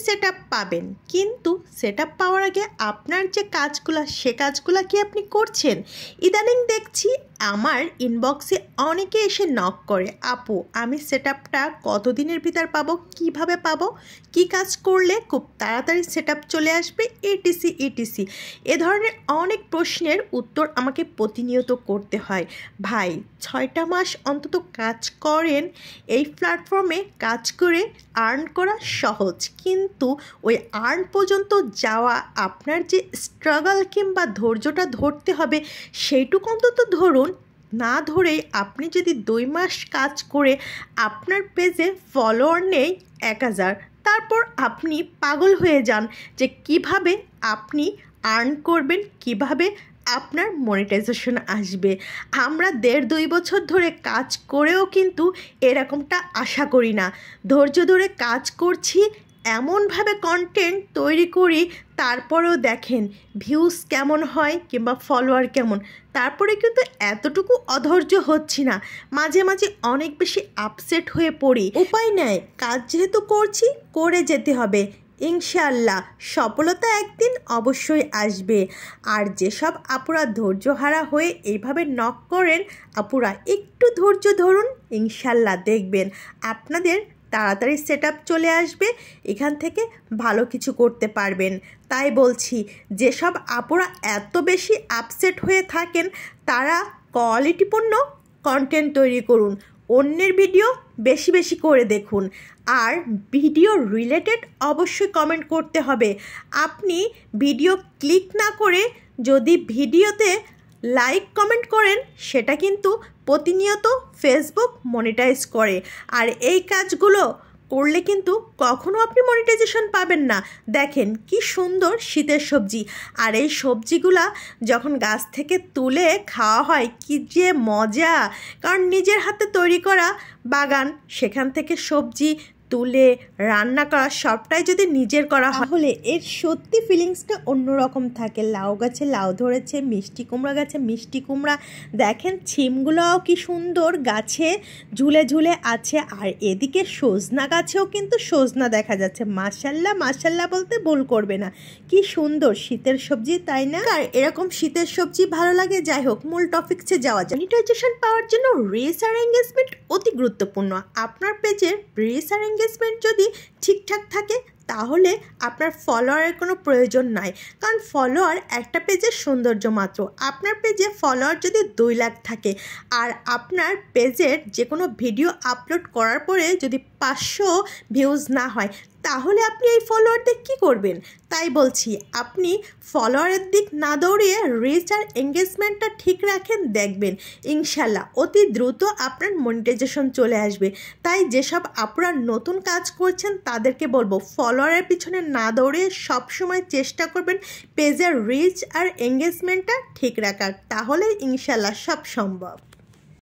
Setup পাবেন, কিন্তু setup পাওয়ার আগে আপনার যে কাজগুলো সে কাজগুলো কি আপনি করছেন? ইদানিং দেখছি আমার ইনবক্সে অনেকে এসে নক করে, আপু আমি সেটআপটা কতদিনের ভিতর পাবো, কিভাবে পাবো, কি কাজ করলে খুব তাড়াতাড়ি সেটআপ চলে আসবে, ইটিসি ইটিসি। এ ধরনের অনেক প্রশ্নের উত্তর আমাকে প্রতিনিয়ত করতে হয়। ভাই 6টা মাস অন্তত কাজ করেন, এই প্ল্যাটফর্মে কাজ করে আর্ন করা সহজ, কিন্তু ওই আর্ন পর্যন্ত যাওয়া আপনার যে স্ট্রাগল কিংবা ধৈর্যটা ধরতে হবে সেইটুকু অন্তত ধরুন। না ধরেই আপনি যদি 2 মাস কাজ করে আপনার পেজে ফলোয়ার নেই 1000, তারপর আপনি পাগল হয়ে যান যে কিভাবে আপনি আর্ন করবেন, কিভাবে আপনার মনিটাইজেশন আসবে। আমরা 1.5-2 বছর ধরে কাজ করেও কিন্তু এরকমটা আশা করি না। ধৈর্য ধরে কাজ করছি, এমনভাবে কন্টেন্ট তৈরি করি, তারপরেও দেখেন ভিউজ কেমন হয় কিংবা ফলোয়ার কেমন, তারপরে কিন্তু এতটুকু অধৈর্য হচ্ছি না। মাঝে মাঝে অনেক বেশি আপসেট হয়ে পড়ি। উপায় নেই, কাজ যেহেতু করছি করে যেতে হবে। ইনশাআল্লাহ সফলতা একদিন অবশ্যই আসবে। আর যেসব আপুরা ধৈর্যহারা হয়ে এইভাবে নক করেন, আপুরা একটু ধৈর্য ধরুন, ইনশাআল্লাহ দেখবেন আপনাদের তাড়াতাড়ি সেটআপ চলে আসবে, এখান থেকে ভালো কিছু করতে পারবেন। তাই বলছি, যেসব আপুরা এত বেশি আপসেট হয়ে থাকেন তারা কোয়ালিটিপূর্ণ কন্টেন্ট তৈরি করুন, অন্যের ভিডিও বেশি বেশি করে দেখুন, আর ভিডিও রিলেটেড অবশ্যই কমেন্ট করতে হবে। আপনি ভিডিও ক্লিক না করে যদি ভিডিওতে লাইক কমেন্ট করেন, সেটা কিন্তু প্রতিনিয়ত ফেসবুক মনিটাইজ করে। আর এই কাজগুলো করলে কিন্তু কখনো আপনি মনিটাইজেশন পাবেন না। দেখেন কি সুন্দর শীতের সবজি, আর এই সবজিগুলা যখন গাছ থেকে তুলে খাওয়া হয় কি যে মজা, কারণ নিজের হাতে তৈরি করা বাগান, সেখান থেকে সবজি তুলে রান্না করা সবটাই যদি নিজের করা হয় তাহলে এর সত্যি ফিলিংসটা অন্যরকম থাকে। লাউ গাছে লাউ ধরেছে, মিষ্টি কুমড়া গাছে মিষ্টি কুমড়া, দেখেন ছিমগুলোও কি সুন্দর গাছে ঝুলে ঝুলে আছে, আর এদিকে সজনা গাছেও কিন্তু সজনা দেখা যাচ্ছে। মাশাল্লাহ মাশাল্লাহ বলতে ভুল করবে না, কি সুন্দর শীতের সবজি, তাই না? আর এরকম শীতের সবজি ভালো লাগে। যাই হোক, মূল টপিকসে যাওয়া যায়। মনিটাইজেশন পাওয়ার জন্য রিচ আর এঙ্গেজমেন্ট অতি গুরুত্বপূর্ণ। আপনার পেজের রিচ আর এঙ্গেজমেন্ট যদি ঠিকঠাক থাকে তাহলে আপনার ফলোয়ারের কোনো প্রয়োজন নাই, কারণ ফলোয়ার একটা পেজের সৌন্দর্য মাত্র। আপনার পেজে ফলোয়ার যদি 2 লাখ থাকে আর আপনার পেজের যে কোনো ভিডিও আপলোড করার পরে যদি 500 ভিউজ না হয়, তাহলে আপনি এই ফলোয়ারদের কী করবেন? তাই বলছি, আপনি ফলোয়ারের দিক না দৌড়িয়ে রিচ আর এঙ্গেজমেন্টটা ঠিক রাখেন, দেখবেন ইনশাল্লাহ অতি দ্রুত আপনার মনিটাইজেশন চলে আসবে। তাই যেসব আপনারা নতুন কাজ করছেন তাদেরকে বলবো, ফলোয়ারের পিছনে না দৌড়িয়ে সবসময় চেষ্টা করবেন পেজের রিচ আর এঙ্গেজমেন্টটা ঠিক রাখার, তাহলে ইনশাল্লাহ সব সম্ভব।